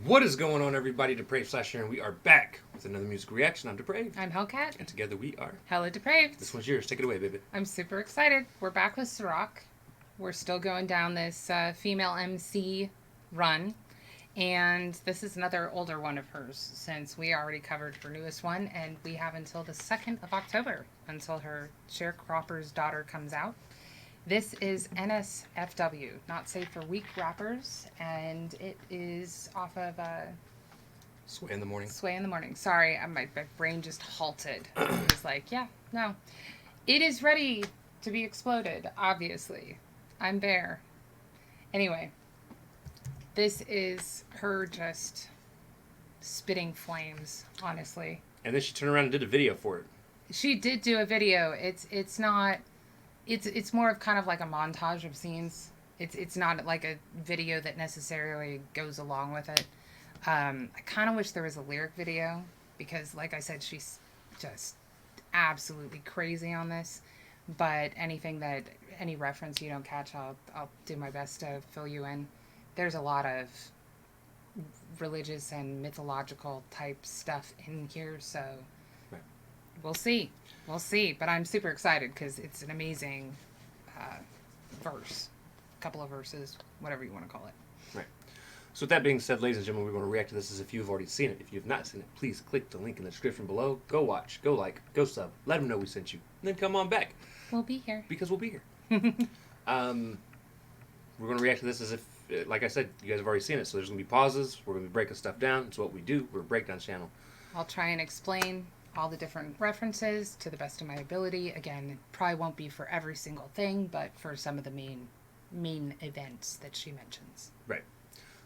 What is going on, everybody? Depraved / Sharon. We are back with another music reaction. I'm Depraved. I'm Hellcat. And together we are Hella Depraved. This one's yours. Take it away, baby. I'm super excited. We're back with Sa-Roc. We're still going down this female MC run. And this is another older one of hers, since we already covered her newest one. And we have until the 2nd of October until her Sharecropper's Daughter comes out. This is NSFW, Not Safe for Weak Rappers, and it is off of Sway in the Morning. Sway in the Morning. Sorry, my brain just halted. It was like, yeah, no. It is ready to be exploded, obviously. I'm there. Anyway, this is her just spitting flames, honestly. And then she turned around and did a video for it. She did do a video. It's not... It's more of kind of like a montage of scenes. It's not like a video that necessarily goes along with it. I kind of wish there was a lyric video because, like I said, she's just absolutely crazy on this. But any reference you don't catch, I'll do my best to fill you in. There's a lot of religious and mythological type stuff in here, so right. We'll see. But I'm super excited because it's an amazing verse. A couple of verses, whatever you want to call it. Right. So with that being said, ladies and gentlemen, we're going to react to this as if you've already seen it. If you've not seen it, please click the link in the description below. Go watch, go like, go sub. Let them know we sent you. And then come on back. We'll be here. Because we'll be here. We're going to react to this as if, like I said, you guys have already seen it. So there's going to be pauses. We're going to be breaking stuff down. It's what we do. We're a breakdown channel. I'll try and explain all the different references to the best of my ability. Again, it probably won't be for every single thing, but for some of the main events that she mentions. Right.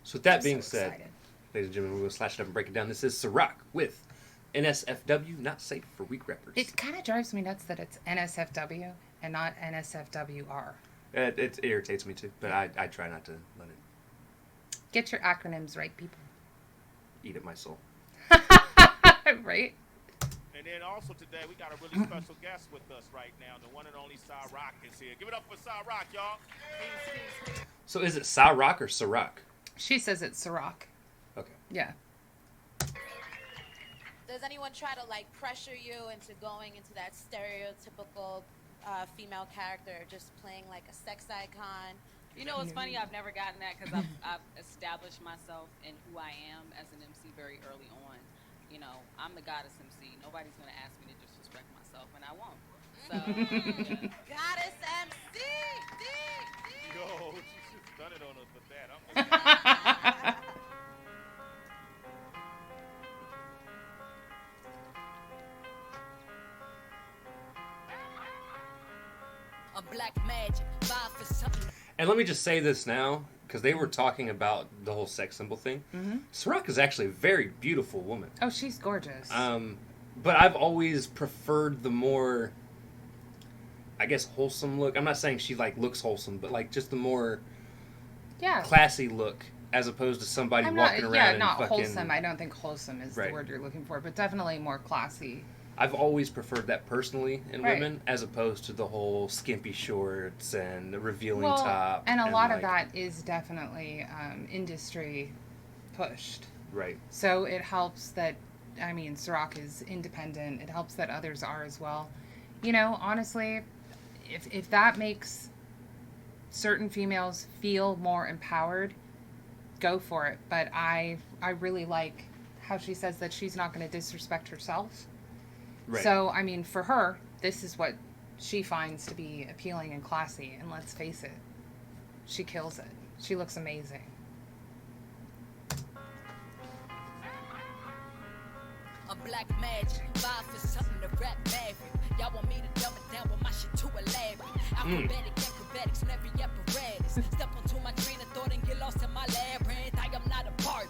So with that I'm being so said, excited. ladies and gentlemen, we're going to slash it up and break it down. This is Sa-Roc with NSFW, Not Safe for Weak Rappers. It kind of drives me nuts that it's NSFW and not NSFWR. It irritates me too, but I try not to let it Get your acronyms right, people. eat at my soul. Right? And then also today, we got a really special guest with us right now. The one and only Sa-Roc is here. Give it up for Sa-Roc, y'all. So is it Sa-Roc or Sa-Roc? She says it's Sa-Roc. Okay. Yeah. Does anyone try to like pressure you into going into that stereotypical female character, just playing like a sex icon? You know, it's funny, I've never gotten that because I've established myself in who I am as an MC very early on. You know, I'm the goddess MC. Nobody's going to ask me to disrespect myself, and I won't. So, yeah. Goddess MC! Yo, she's done it on us with that. A black magic, vibe for something. And let me just say this now, because they were talking about the whole sex symbol thing. Mm-hmm. Sa-Roc is actually a very beautiful woman. Oh, she's gorgeous. But I've always preferred the more, I guess, wholesome look. I'm not saying she like looks wholesome, but like just the more classy look, as opposed to somebody walking around and not fucking wholesome. I don't think wholesome is the word you're looking for, but definitely more classy. I've always preferred that personally in Right. women, as opposed to the whole skimpy shorts and the revealing top. And a lot of that is definitely industry pushed. Right. So it helps that, I mean, Sa-Roc is independent. It helps that others are as well. You know, honestly, if that makes certain females feel more empowered, go for it. But I really like how she says that she's not going to disrespect herself. Right. So, I mean, for her, this is what she finds to be appealing and classy. And let's face it, she kills it. She looks amazing. A black magic, vibe for something to rap maverick. Y'all want me to dumb it down with my shit too elaborate. Alphabetic acrobatics on every apparatus. Step onto my train of thought and get lost in my labyrinth. I am not a part.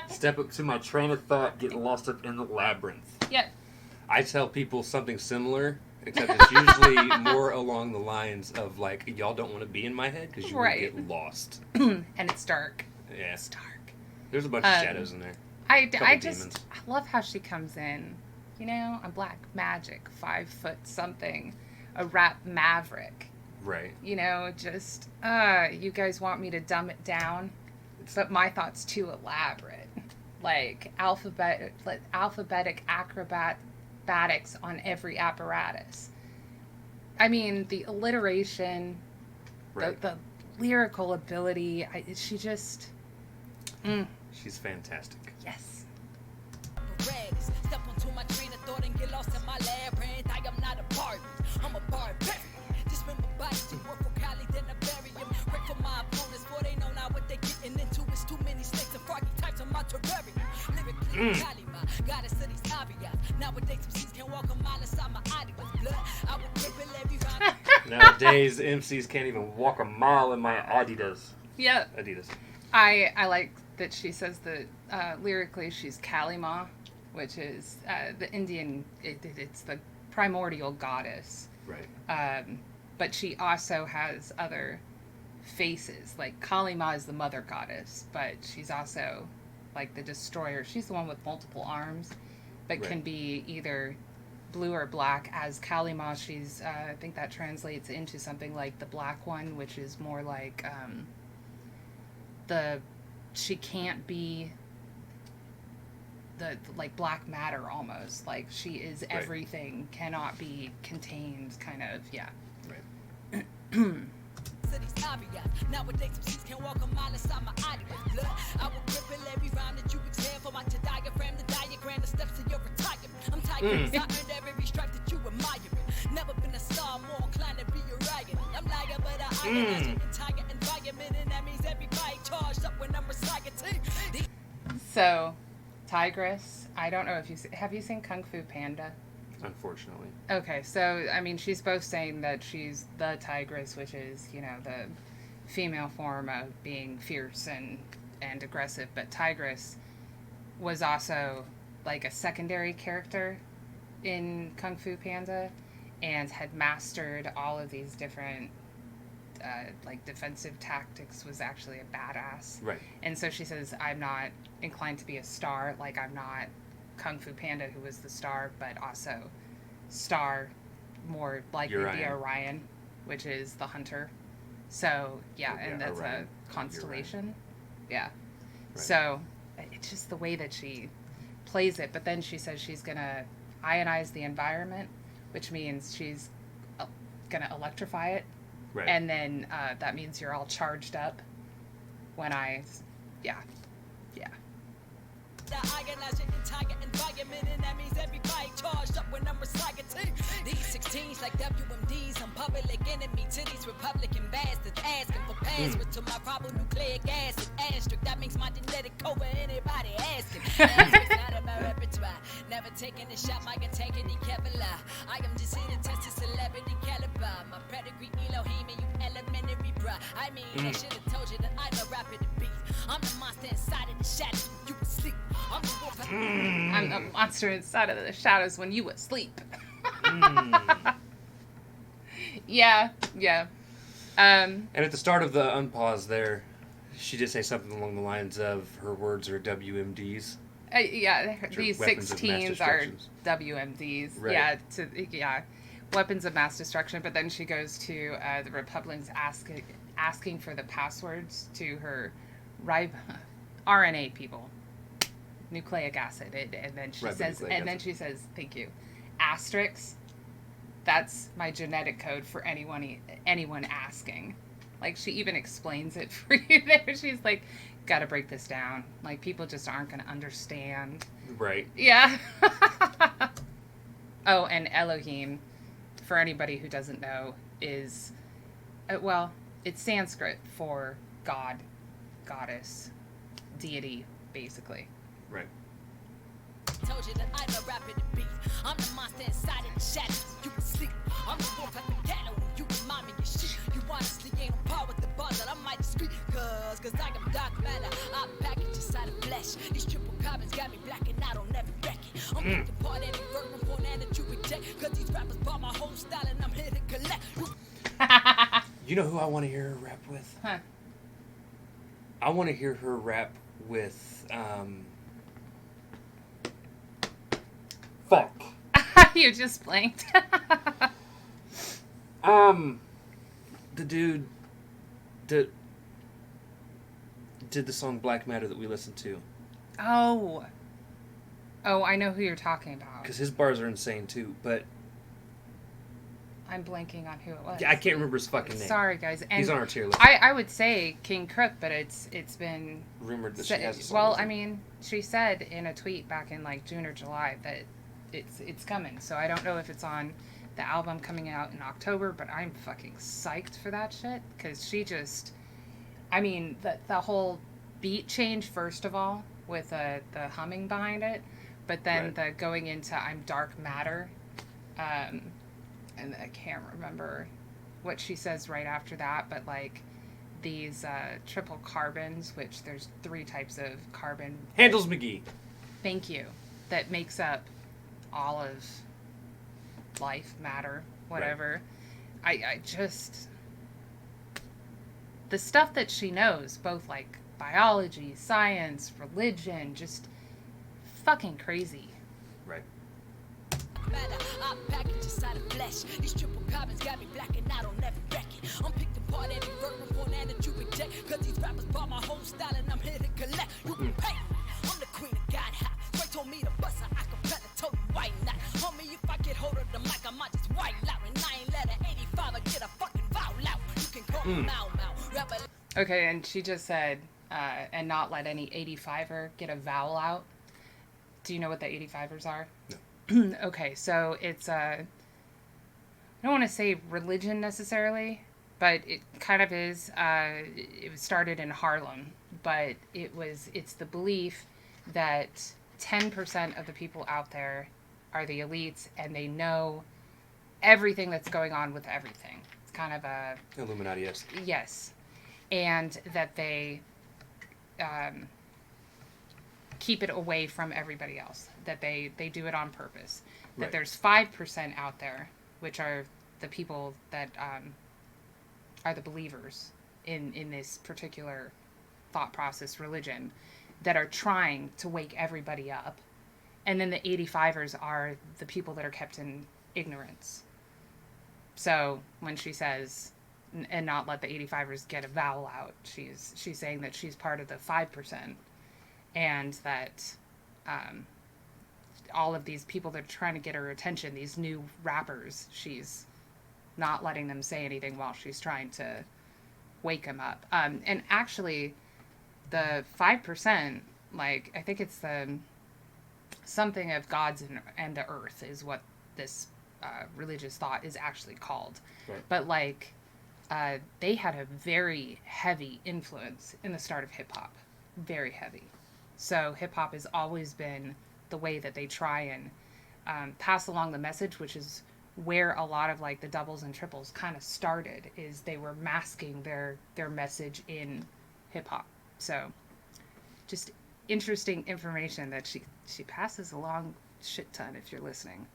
Step up to my train of thought, get lost up in the labyrinth. Yeah. I tell people something similar, except it's usually more along the lines of like, y'all don't want to be in my head because you will get lost. And it's dark. Yeah. It's dark. There's a bunch of shadows in there. I demons. love how she comes in you know, I'm black magic, 5 foot something, a rap maverick. Right. You know, just, you guys want me to dumb it down, but my thought's too elaborate. Like, alphabetic acrobatics on every apparatus. I mean, the alliteration, right. the lyrical ability, she just... She's fantastic. Yes. Step onto my train of thought and get lost in my labyrinth. I am not a Barbie, I'm a barbarian. Just remember body to work for Cali, then I bury him. Break for my opponents, for they know now what they're getting into. It's too many snakes and froggy types on my terrarium. Lyrically, Cali, my goddess of these caveats. Nowadays, MCs can't walk a mile inside my eye with blood. I will cripple every round. Nowadays, MCs can't even walk a mile in my Adidas. Yeah. Adidas. I like that she says that lyrically she's Kalima, which is the Indian, it's the primordial goddess. Right. But she also has other faces. Like, Kalima is the mother goddess, but she's also, like, the destroyer. She's the one with multiple arms, but can be either blue or black. As Kalima, she's, I think that translates into something like the black one, which is more like, she can't be the like black matter almost. Like, she is everything, cannot be contained, kind of, yeah. Right. Nowadays, MCs can't walk a mile inside my eye with blood. I will cripple every round that you exhale for my diagram, the diagram, the steps to your retirement. I'm tired, I earned every stripe that you admire. Never been a star, more inclined to be a riot. I'm liar, but I organize an entire environment, and that means everybody charged up when I'm recycling. So, Tigress, I don't know if have you seen Kung Fu Panda? Unfortunately. Okay, so, I mean, she's both saying that she's the tigress, which is, you know, the female form of being fierce and aggressive, but Tigress was also, like, a secondary character in Kung Fu Panda and had mastered all of these different, like, defensive tactics, was actually a badass. Right. And so she says, I'm not inclined to be a star, like, I'm not Kung Fu Panda, who was the star, but also star, more likely to be Orion, which is the hunter. So, yeah, and that's Orion, a constellation. Yeah. Right. So, it's just the way that she plays it. But then she says she's going to ionize the environment, which means she's going to electrify it. Right. And then that means you're all charged up when yeah. I organize your entire environment, and that means everybody charged up when I'm recycling. These 16s like WMDs, I'm public enemy to these Republican bastards, asking for passwords to my ribonucleic acid asterisk. That makes my genetic code for anybody asking. Asterisks not in my repertoire. Never taking a shot, my integrity Kevlar. I am just here to test the celebrity caliber. My pedigree Elohim and you elementary bruh. I mean, I should have told you that I'm a rapper to beat. I'm the monster inside of the shadows when you asleep. I'm the monster inside of the shadows when you asleep. Yeah. And at the start of the unpause there, she did say something along the lines of her words are WMDs. These 16s are WMDs. Right. Yeah, weapons of mass destruction. But then she goes to the Republicans asking for the passwords to her RNA people. Nucleic acid, and then she says, thank you, asterisk. That's my genetic code for anyone asking. Like, she even explains it for you there. She's like, gotta break this down. Like, people just aren't gonna understand. Right. Yeah. Oh, and Elohim, for anybody who doesn't know, is it's Sanskrit for God, goddess, deity, basically. Right. Told you that I'm a rapper to beat. I'm the monster inside of the shadows. You can sleep. I'm the wolf at the ghetto. You remind me of shit. You honestly ain't on par with the bars that I might discreet. Cause I am dark matter. I'm packaged inside of flesh. These triple carbons got me blacking out on every record. I'm picking apart any verb from one that you reject. Cause these rappers bought my whole style and I'm here to collect. You know who I want to hear her rap with? Huh. I want to hear her rap with Fuck. You just blanked. The dude did the song Black Matter that we listened to. Oh, I know who you're talking about. Because his bars are insane too, but I'm blanking on who it was. yeah, I can't remember his fucking name. Sorry, guys. And he's on our tier list. I would say King Crook, but it's been Rumored that she has a song. well, I mean, she said in a tweet back in like June or July that it's coming. So I don't know if it's on the album coming out in October, but I'm fucking psyched for that shit because she just, I mean, the whole beat change first of all with the humming behind it, but then the going into I'm Dark Matter, and I can't remember what she says right after that, but like these triple carbons, which there's 3 types of carbon. Handles McGee. Thank you. That makes up all of life, matter, whatever. Right. I just, the stuff that she knows, both like biology, science, religion, just fucking crazy. Right. I package inside of flesh. These triple carbons got me blacking out on every record. I'm picked apart every verb on that you reject. Cause these rappers bought my whole style and I'm here to collect. You can pay. I'm the queen of God hot. Straight told me to bust her. I completely told you why not. Homie, if I get hold of the mic, I might just white out. And I ain't let an 85 or get a fucking vowel out. You can call me Mau Mau. Okay, and she just said, and not let any 85er get a vowel out. Do you know what the 85ers are? No. Okay, so it's I don't want to say religion necessarily, but it kind of is. It was started in Harlem, but it's the belief that 10% of the people out there are the elites and they know everything that's going on with everything. It's kind of a Illuminati-esque. Yes, and that they keep it away from everybody else, that they do it on purpose, that there's 5% out there, which are the people that are the believers in this particular thought process religion, that are trying to wake everybody up, and then the 85ers are the people that are kept in ignorance. So when she says and not let the 85ers get a vowel out, she's saying that she's part of the 5%. And that all of these people that are trying to get her attention, these new rappers, she's not letting them say anything while she's trying to wake them up. And actually, the 5%, like, I think it's the something of gods and the earth is what this religious thought is actually called. Right. But, like, they had a very heavy influence in the start of hip-hop. Very heavy. So hip-hop has always been the way that they try and pass along the message, which is where a lot of like the doubles and triples kind of started, is they were masking their message in hip-hop. So just interesting information that she passes along shit ton if you're listening.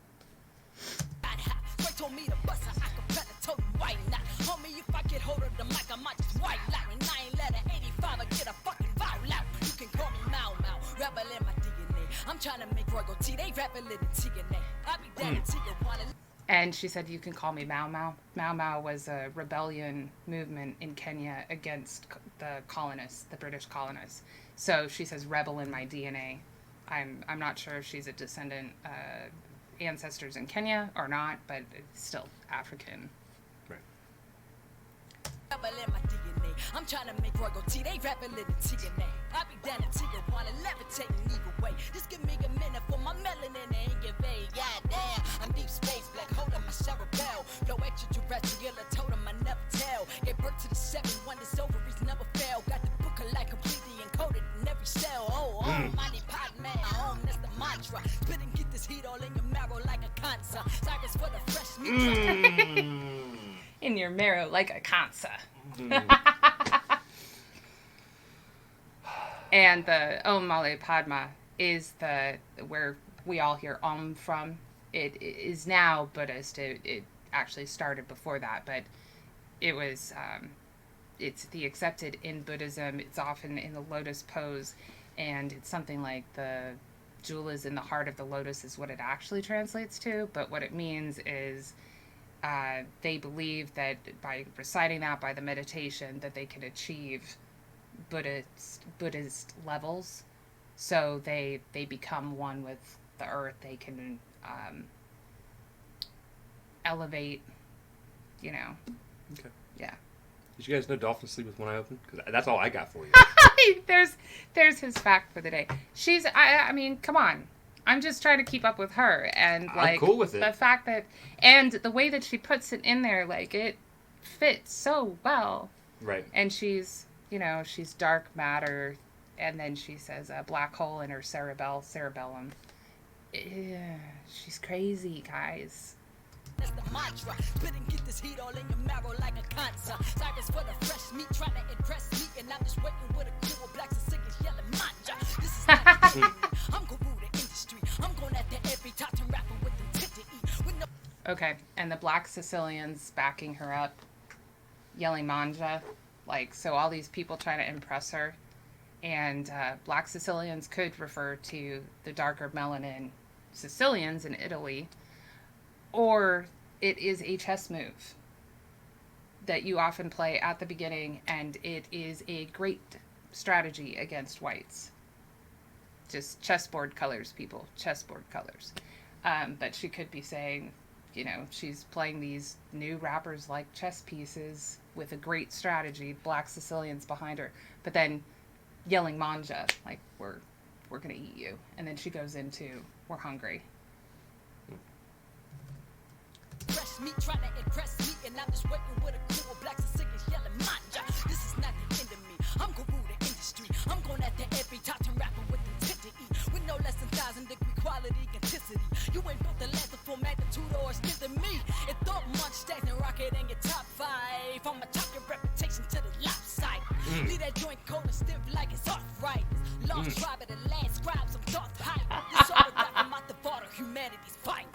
Told me to bust her, I completely told you why not. Homie, if I get hold of the mic, I might just white out. And I ain't let an 85 or get a fucking vowel out. You can call me Mau Mau, rebel in my DNA. I'm trying to make royalty, they rebel in the TNA. I be down to you wanna. And she said, you can call me Mau Mau. Mau Mau was a rebellion movement in Kenya against the colonists, the British colonists. So she says, rebel in my DNA. I'm not sure if she's a descendant, ancestors in Kenya or not, but it's still African. Right. I'm trying to make royalty, they rebel in the TNA. I be down to you wanna levitate and either way. Just give me a minute for my melanin and get vague. Goddamn, I'm deep space, black hole in my cerebell. Flow extraterrestrial, I told him I never tell. Gave birth to the 7 wonders, ovaries never fail. Got the book of life completely encoded in every cell. Oh, mighty pot man, that's the mantra. Spit and get this heat all in your marrow like a cancer. Cyrus for the fresh meat. In your marrow like a cancer. And the Om Male Padma is where we all hear Om from. It is now Buddhist. It actually started before that, but it was it's the accepted in Buddhism. It's often in the lotus pose, and it's something like the jewel is in the heart of the lotus is what it actually translates to, but what it means is they believe that by reciting that, by the meditation, that they can achieve Buddhist levels. So they become one with the earth. They can elevate, you know. Okay. Yeah. Did you guys know dolphins sleep with one eye open? Because that's all I got for you. There's his fact for the day. She's, I mean, come on. I'm just trying to keep up with her. And, like, I'm cool with it. The fact that, and the way that she puts it in there, like, it fits so well. Right. And she's, you know, she's dark matter. And then she says a black hole in her cerebellum. Yeah, she's crazy, guys. That's the mantra. Spit and get this heat all in your marrow like a cancer. Cyrus for the fresh meat, trying to impress me. And I'm just waiting with a crew of blacks and sick and yelling manja. This is not I'm going to rule the industry. I'm going at the every top and rapping with intent to eat. With no Okay, and the black Sicilians backing her up, yelling manja. Like, so all these people trying to impress her. And black Sicilians could refer to the darker melanin Sicilians in Italy. Or it is a chess move that you often play at the beginning, and it is a great strategy against whites. Just chessboard colors, people. Chessboard colors. But she could be saying, you know, she's playing these new rappers like chess pieces with a great strategy, black Sicilians behind her. But then yelling manja, like, we're going to eat you. And then she goes into, we're hungry. fresh meat, trying to impress me. And I'm just waiting with a crew of blacks and singers yelling manja. This is not the end of me. I'm going to rule the industry. I'm going at the every top and rapping with intent to eat. With no less than 1,000-degree quality authenticity. You ain't built the last of full magnitude or it's than me. It thought much stacks and rocket in your top 5. I'ma chop your reputation to the lopside. Leave that joint cold and stiff like it's arthritis. Lost tribe of the last scribes, I'm dark hype. This autograph from out the vault of humanity's fight.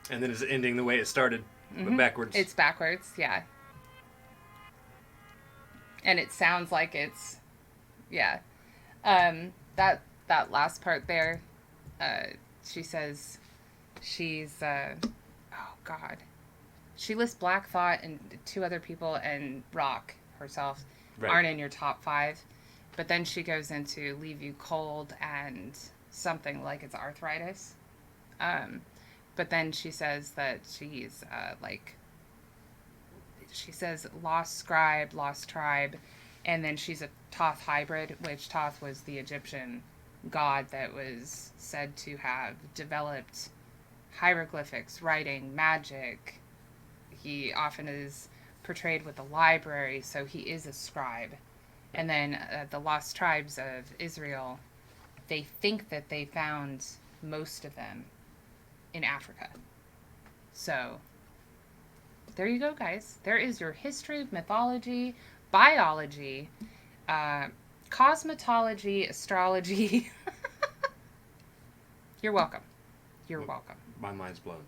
And then it's ending the way it started, but backwards. It's backwards, yeah. And it sounds like it's, yeah. That last part there, she says she's, oh God. She lists Black Thought and 2 other people and Rock herself aren't in your top 5. But then she goes into leave you cold and something like it's arthritis. But then she says that she's, she says lost scribe, lost tribe, and then she's a Thoth hybrid, which Thoth was the Egyptian god that was said to have developed hieroglyphics, writing, magic. He often is portrayed with a library, so he is a scribe. And then the lost tribes of Israel, they think that they found most of them in Africa. So there you go, guys. There is your history, mythology, biology, cosmetology, astrology. You're welcome. You're welcome. My mind's blown.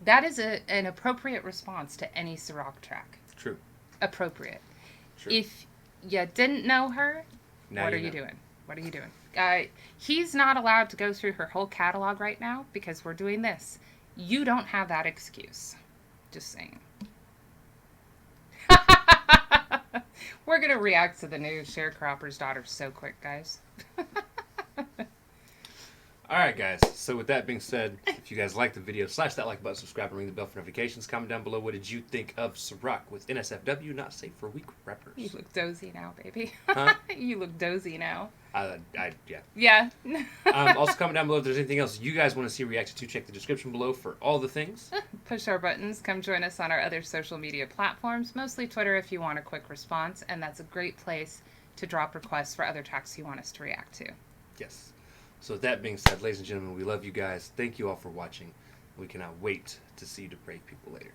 That is an appropriate response to any Sa-Roc track. True. Appropriate. True. If you didn't know her, what are you doing? What are you doing? He's not allowed to go through her whole catalog right now because we're doing this. You don't have that excuse. Just saying. We're going to react to the new Sharecropper's Daughter so quick, guys. All right, guys. So with that being said, if you guys like the video, slash that like button, subscribe, and ring the bell for notifications. Comment down below, what did you think of Sa-Roc with NSFW, not safe for weak rappers? You look dozy now, baby. Huh? You look dozy now. Yeah. Yeah. Also, comment down below if there's anything else you guys want to see reacted to. Check the description below for all the things. Push our buttons. Come join us on our other social media platforms, mostly Twitter if you want a quick response, and that's a great place to drop requests for other tracks you want us to react to. Yes. So with that being said, ladies and gentlemen, we love you guys. Thank you all for watching. We cannot wait to see Depraved People later.